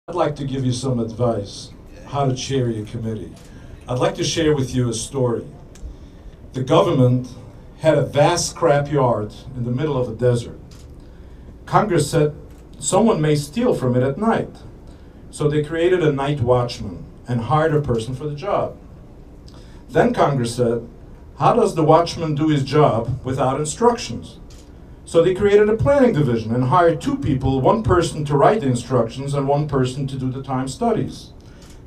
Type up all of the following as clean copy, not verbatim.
I'd like to give you some advice how to chair your committee. I'd like to share with you a story. The government had a vast scrap yard in the middle of a desert. Congress said someone may steal from it at night. So they created a night watchman and hired a person for the job. Then Congress said, how does the watchman do his job without instructions? So they created a planning division and hired two people, one person to write the instructions and one person to do the time studies.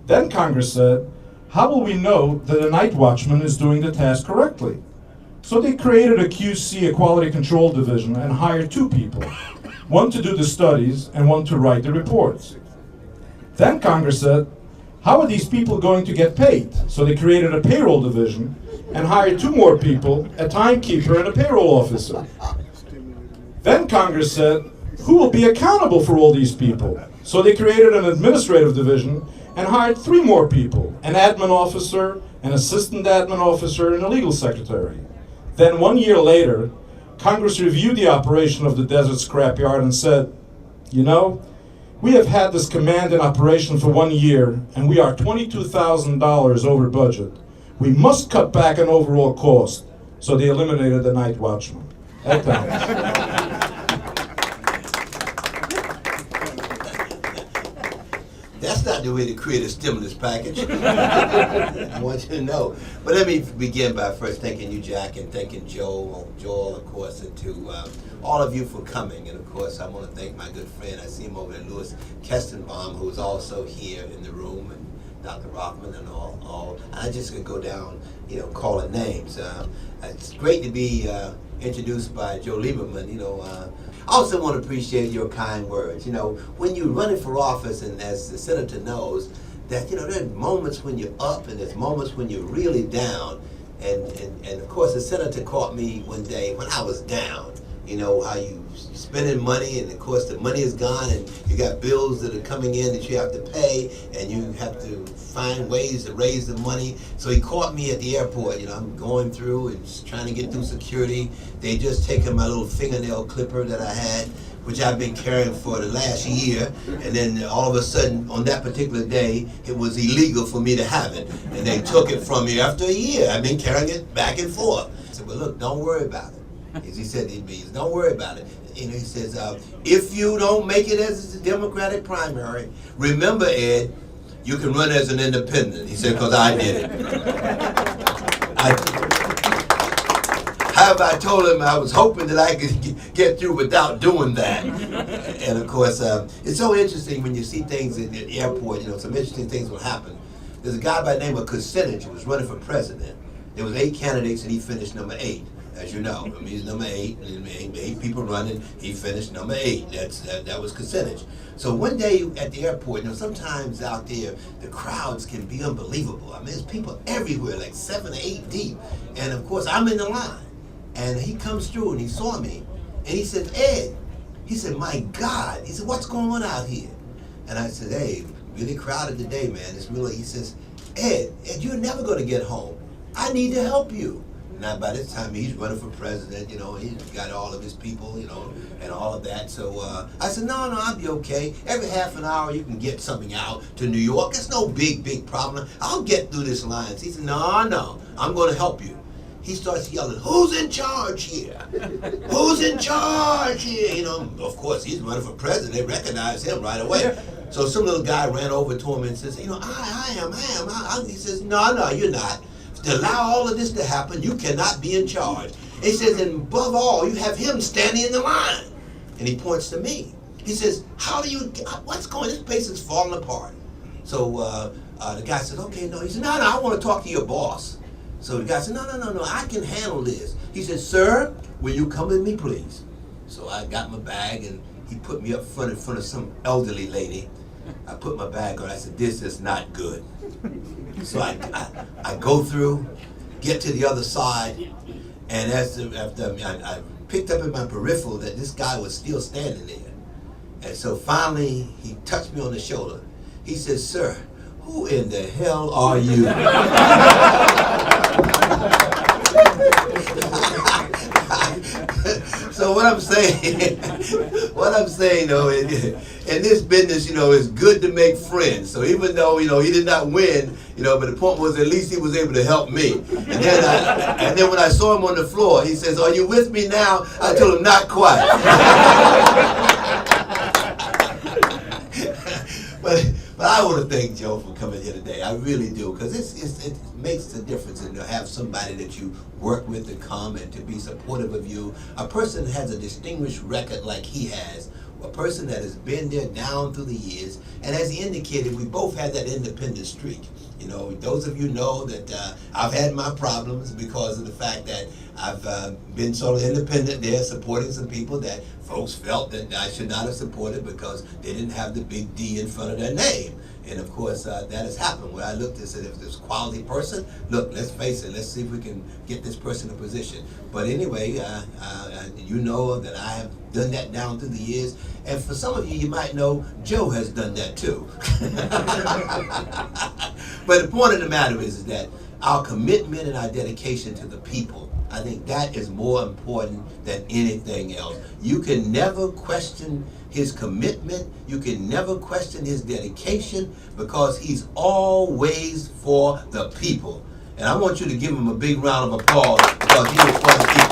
Then Congress said, how will we know that a night watchman is doing the task correctly? So they created a QC, a quality control division, and hired two people, one to do the studies and one to write the reports. Then Congress said, how are these people going to get paid? So they created a payroll division and hired two more people, a timekeeper and a payroll officer. Then Congress said, who will be accountable for all these people? So they created an administrative division and hired three more people, an admin officer, an assistant admin officer, and a legal secretary. Then 1 year later, Congress reviewed the operation of the desert scrapyard and said, you know, we have had this command in operation for 1 year and we are $22,000 over budget. We must cut back on overall cost. So they eliminated the night watchman. That counts. That's not the way to create a stimulus package. I want you to know. But let me begin by first thanking you, Jack, and thanking Joel, of course, and to all of you for coming. And of course, I want to thank my good friend, I see him over there, Louis Kestenbaum, who's also here in the room, and Dr. Rothman and all. I just could go down, calling names. It's great to be introduced by Joe Lieberman, I also want to appreciate your kind words. When you're running for office, and as the senator knows, that there are moments when you're up and there's moments when you're really down. And of course, the senator caught me one day when I was down. How you spending money, and of course the money is gone, and you got bills that are coming in that you have to pay, and you have to find ways to raise the money. So he caught me at the airport. I'm going through and trying to get through security. They just taken my little fingernail clipper that I had, which I've been carrying for the last year, and then all of a sudden on that particular day it was illegal for me to have it, and they took it from me after a year. I've been carrying it back and forth. I said, well, look, don't worry about it. As he said, don't worry about it. He says, if you don't make it as a Democratic primary, remember, Ed, you can run as an independent. He said, because I did it. However, I told him I was hoping that I could get through without doing that. And of course, it's so interesting when you see things at the airport, some interesting things will happen. There's a guy by the name of Kucinich who was running for president. There was 8 candidates and he finished number 8. As you know, he's number 8, and 8 people running. He finished number 8. That was Kucinich. So one day at the airport, sometimes out there the crowds can be unbelievable. There's people everywhere, like 7 or 8 deep, and of course I'm in the line. And he comes through and he saw me, and he said, Ed, he said, my God, he said, what's going on out here? And I said, hey, really crowded today, man. It's really. He says, Ed, you're never going to get home. I need to help you. Now, by this time, he's running for president, he's got all of his people, and all of that. So I said, no, I'll be okay. Every half an hour, you can get something out to New York. It's no big problem. I'll get through this line. He said, no, I'm going to help you. He starts yelling, who's in charge here? Who's in charge here? Of course, he's running for president. They recognize him right away. So some little guy ran over to him and says, I am. He says, no, you're not. To allow all of this to happen, you cannot be in charge. He says, and above all, you have him standing in the line. And he points to me. He says, what's going on? This place is falling apart. So the guy says, okay, no. He said, no, I want to talk to your boss. So the guy said, no, I can handle this. He said, sir, will you come with me, please? So I got my bag, and he put me up front in front of some elderly lady. I put my bag on. I said, this is not good. So I go through, get to the other side, and after I picked up in my peripheral that this guy was still standing there. And so finally, he touched me on the shoulder. He says, sir, who in the hell are you? So what I'm saying, though, in this business, it's good to make friends. So even though, he did not win, but the point was at least he was able to help me. And then when I saw him on the floor, he says, "Are you with me now?" I told him, "Not quite." But I want to thank Joe for coming here today. I really do, because it makes a difference to have somebody that you work with to come and to be supportive of you. A person that has a distinguished record like he has, a person that has been there down through the years, and as he indicated, we both had that independent streak. Those of you know that I've had my problems because of the fact that I've been sort of independent there, supporting some people that folks felt that I should not have supported because they didn't have the big D in front of their name. And of course, that has happened where I looked and said, if this quality person, look, let's face it, let's see if we can get this person in position. But anyway, you know that I have done that down through the years. And for some of you, you might know Joe has done that too. But the point of the matter is that our commitment and our dedication to the people, I think that is more important than anything else. You can never question his commitment. You can never question his dedication because he's always for the people. And I want you to give him a big round of applause because he is for the people.